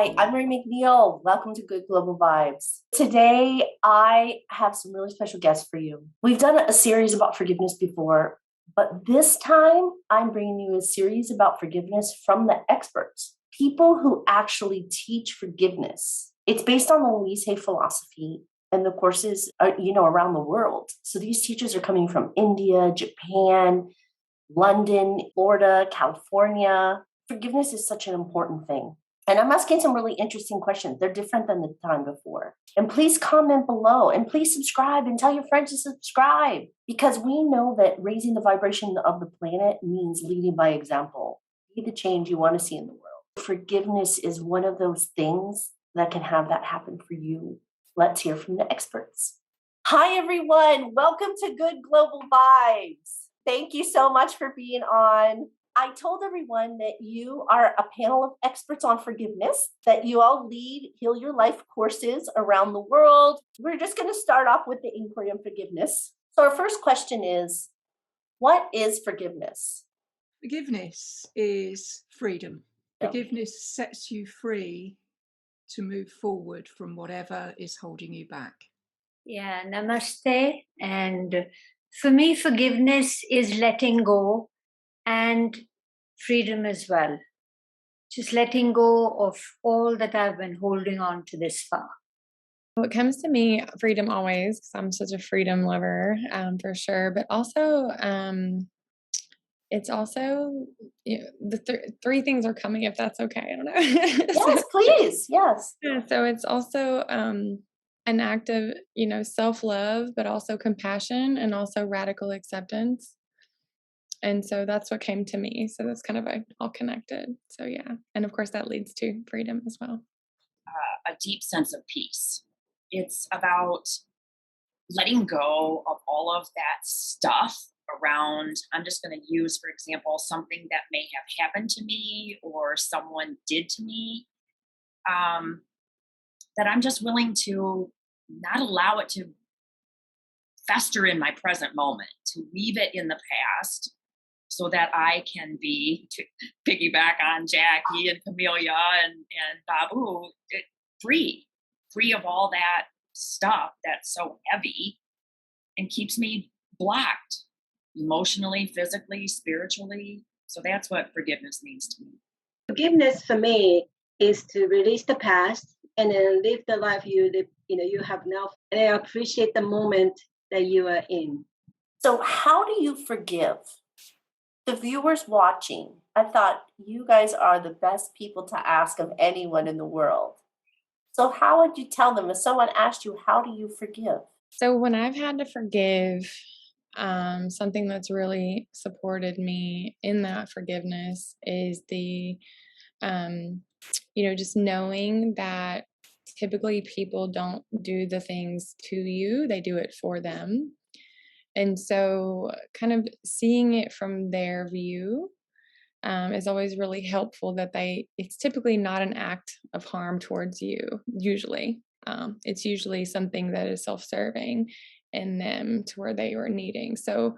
Hi, I'm McNeal. Welcome to Good Global Vibes. Today, I have some really special guests for you. We've done a series about forgiveness before, but this time I'm bringing you a series about forgiveness from the experts, people who actually teach forgiveness. It's based on the Louise Hay philosophy, and the courses are, around the world. So these teachers are coming from India, Japan, London, Florida, California. Forgiveness is such an important thing. And I'm asking some really interesting questions. They're different than the time before. And please comment below and please subscribe and tell your friends to subscribe because we know that raising the vibration of the planet means leading by example. Be the change you want to see in the world. Forgiveness is one of those things that can have that happen for you. Let's hear from the experts. Hi, everyone. Welcome to Good Global Vibes. Thank you so much for being on. I told everyone that you are a panel of experts on forgiveness, that you all lead Heal Your Life courses around the world. We're just going to start off with the inquiry on forgiveness. So our first question is, what is forgiveness? Forgiveness is freedom. Yep. Forgiveness sets you free to move forward from whatever is holding you back. Yeah, namaste. And for me, forgiveness is letting go and freedom as well. Just letting go of all that I've been holding on to this far. What comes to me, freedom always, because I'm such a freedom lover, for sure. But also, it's also the three things are coming. If that's okay, I don't know. Yes, please. Yes. So it's also an act of self-love, but also compassion, and also radical acceptance. And so that's what came to me. So that's kind of all connected. So yeah. And of course that leads to freedom as well. A deep sense of peace. It's about letting go of all of that stuff around, I'm just going to use, for example, something that may have happened to me or someone did to me, that I'm just willing to not allow it to fester in my present moment, to leave it in the past, so that I can be, to piggyback on Jackie and Kamelia and Babbu, free of all that stuff that's so heavy and keeps me blocked emotionally, physically, spiritually. So that's what forgiveness means to me. Forgiveness for me is to release the past and then live the life you live, you have now, and I appreciate the moment that you are in. So how do you forgive? The viewers watching, I thought you guys are the best people to ask of anyone in the world. So how would you tell them if someone asked you, how do you forgive? So when I've had to forgive, something that's really supported me in that forgiveness is the, just knowing that typically people don't do the things to you, they do it for them. And so kind of seeing it from their view is always really helpful, that it's typically not an act of harm towards you. Usually it's usually something that is self-serving in them to where they were needing. So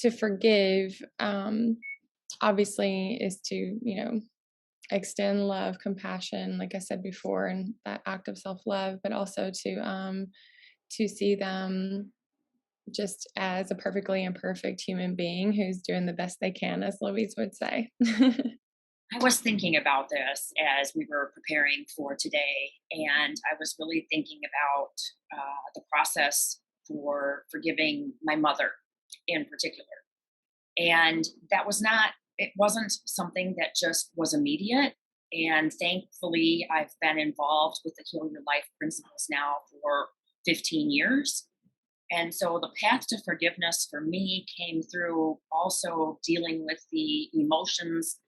to forgive obviously is to, extend love, compassion, like I said before, and that act of self-love, but also to see them just as a perfectly imperfect human being who's doing the best they can, as Louise would say. I was thinking about this as we were preparing for today, and I was really thinking about the process for forgiving my mother in particular. And it wasn't something that just was immediate. And thankfully, I've been involved with the Heal Your Life principles now for 15 years. And so the path to forgiveness for me came through also dealing with the emotions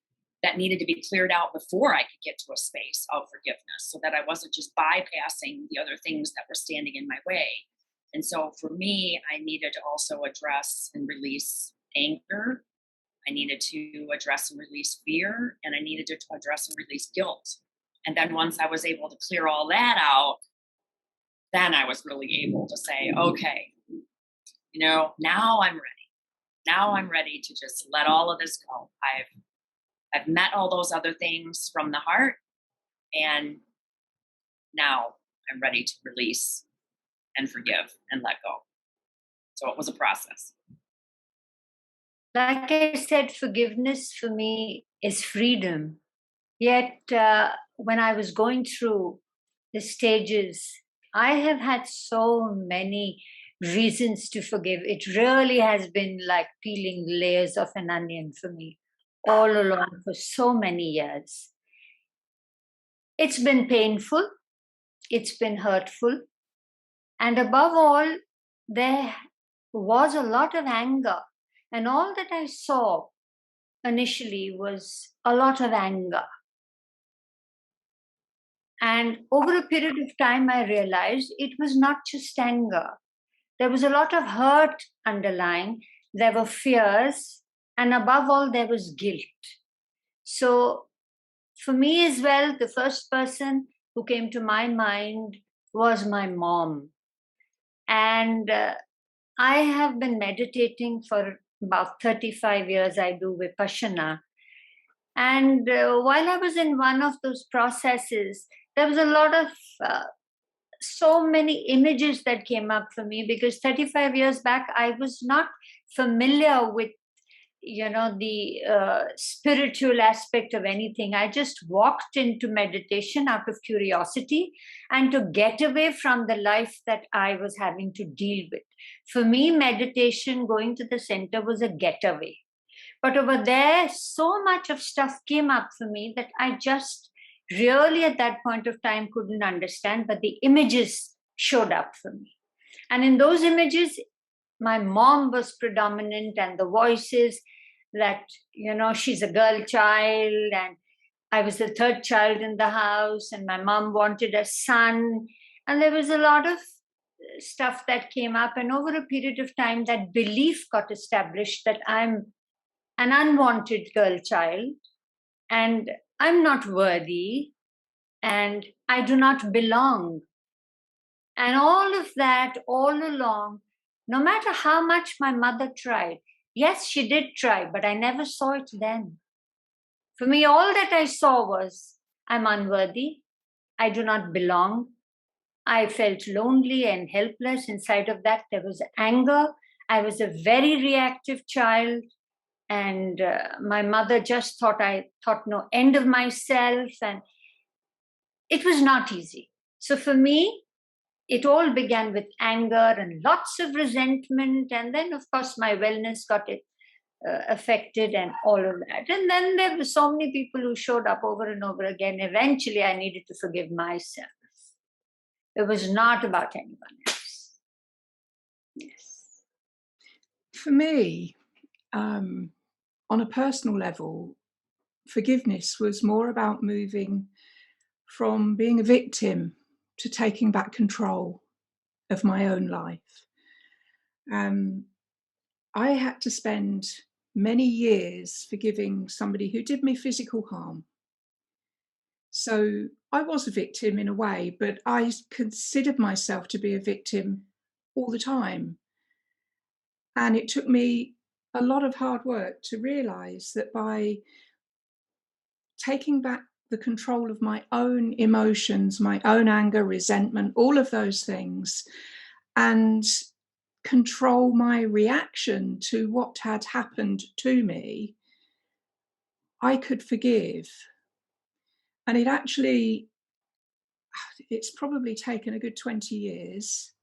that needed to be cleared out before I could get to a space of forgiveness, so that I wasn't just bypassing the other things that were standing in my way. And so for me, I needed to also address and release anger. I needed to address and release fear, and I needed to address and release guilt. And then once I was able to clear all that out, then I was really able to say, okay, now I'm ready. Now I'm ready to just let all of this go. I've met all those other things from the heart, and now I'm ready to release and forgive and let go. So it was a process. Like I said, forgiveness for me is freedom. Yet, when I was going through the stages, I have had so many reasons to forgive. It really has been like peeling layers of an onion for me all along for so many years. It's been painful, it's been hurtful, and above all, there was a lot of anger. And all that I saw initially was a lot of anger. And over a period of time, I realized it was not just anger. There was a lot of hurt underlying. There were fears. And above all, there was guilt. So for me as well, the first person who came to my mind was my mom. And I have been meditating for about 35 years. I do Vipassana. And while I was in one of those processes, there was a lot of so many images that came up for me, because 35 years back, I was not familiar with, the spiritual aspect of anything. I just walked into meditation out of curiosity and to get away from the life that I was having to deal with. For me, meditation, going to the center, was a getaway. But over there, so much of stuff came up for me that I just really at that point of time couldn't understand, but the images showed up for me. And in those images, my mom was predominant, and the voices that, she's a girl child, and I was the third child in the house, and my mom wanted a son. And there was a lot of stuff that came up. And over a period of time, that belief got established that I'm an unwanted girl child, and I'm not worthy, and I do not belong. And all of that, all along, no matter how much my mother tried, yes, she did try, but I never saw it then. For me, all that I saw was, I'm unworthy, I do not belong. I felt lonely and helpless. Inside of that, there was anger. I was a very reactive child. And my mother just thought no end of myself. And it was not easy. So for me, it all began with anger and lots of resentment. And then, of course, my wellness got affected and all of that. And then there were so many people who showed up over and over again. Eventually, I needed to forgive myself. It was not about anyone else. Yes. For me, on a personal level, forgiveness was more about moving from being a victim to taking back control of my own life. I had to spend many years forgiving somebody who did me physical harm. So I was a victim in a way, but I considered myself to be a victim all the time. And it took me a lot of hard work to realize that by taking back the control of my own emotions, my own anger, resentment, all of those things, and control my reaction to what had happened to me, I could forgive. And it's probably taken a good 20 years.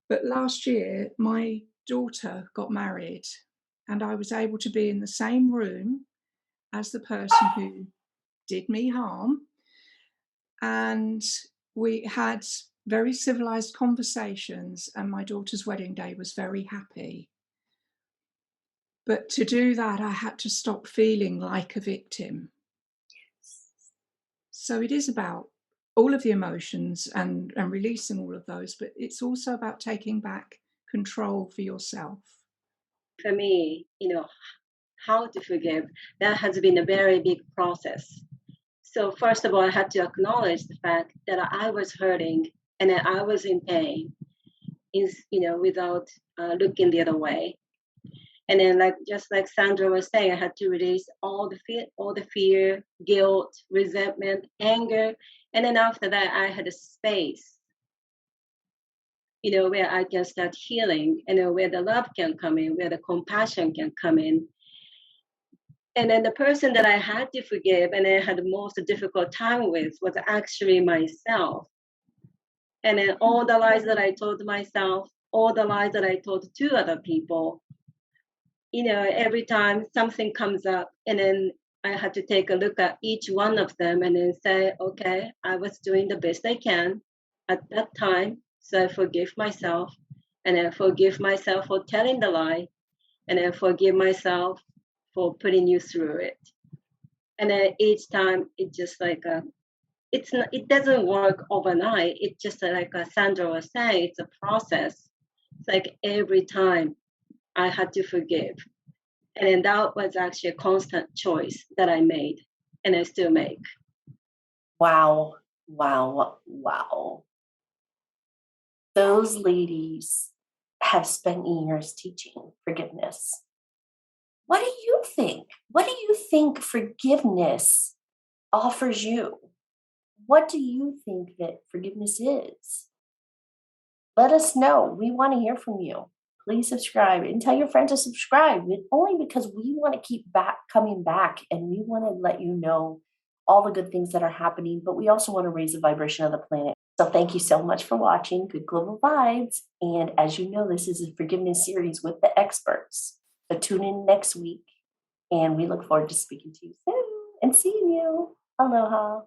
But last year, my daughter got married, and I was able to be in the same room as the person who did me harm. And we had very civilized conversations, and my daughter's wedding day was very happy. But to do that, I had to stop feeling like a victim. So it is about all of the emotions and releasing all of those, but it's also about taking back control for yourself. For me, how to forgive, that has been a very big process. So first of all, I had to acknowledge the fact that I was hurting and that I was in pain, without looking the other way. And then, just like Sandra was saying, I had to release all the fear, guilt, resentment, anger, And then after that, I had a space, where I can start healing, and where the love can come in, where the compassion can come in. And then the person that I had to forgive and I had the most difficult time with was actually myself. And then all the lies that I told myself, all the lies that I told to other people, every time something comes up, and then I had to take a look at each one of them and then say, okay, I was doing the best I can at that time. So I forgive myself, and I forgive myself for telling the lie, and I forgive myself for putting you through it. And then each time it just like it doesn't work overnight. It's just like Sandra was saying, it's a process. It's like every time I had to forgive. And then that was actually a constant choice that I made and I still make. Wow. Wow. Wow. Those ladies have spent years teaching forgiveness. What do you think? What do you think forgiveness offers you? What do you think that forgiveness is? Let us know. We want to hear from you. Please subscribe and tell your friends to subscribe. Only because we want to keep coming back, and we want to let you know all the good things that are happening, but we also want to raise the vibration of the planet. So thank you so much for watching Good Global Vibes. And as you know, this is a forgiveness series with the experts. So tune in next week, and we look forward to speaking to you soon and seeing you. Aloha.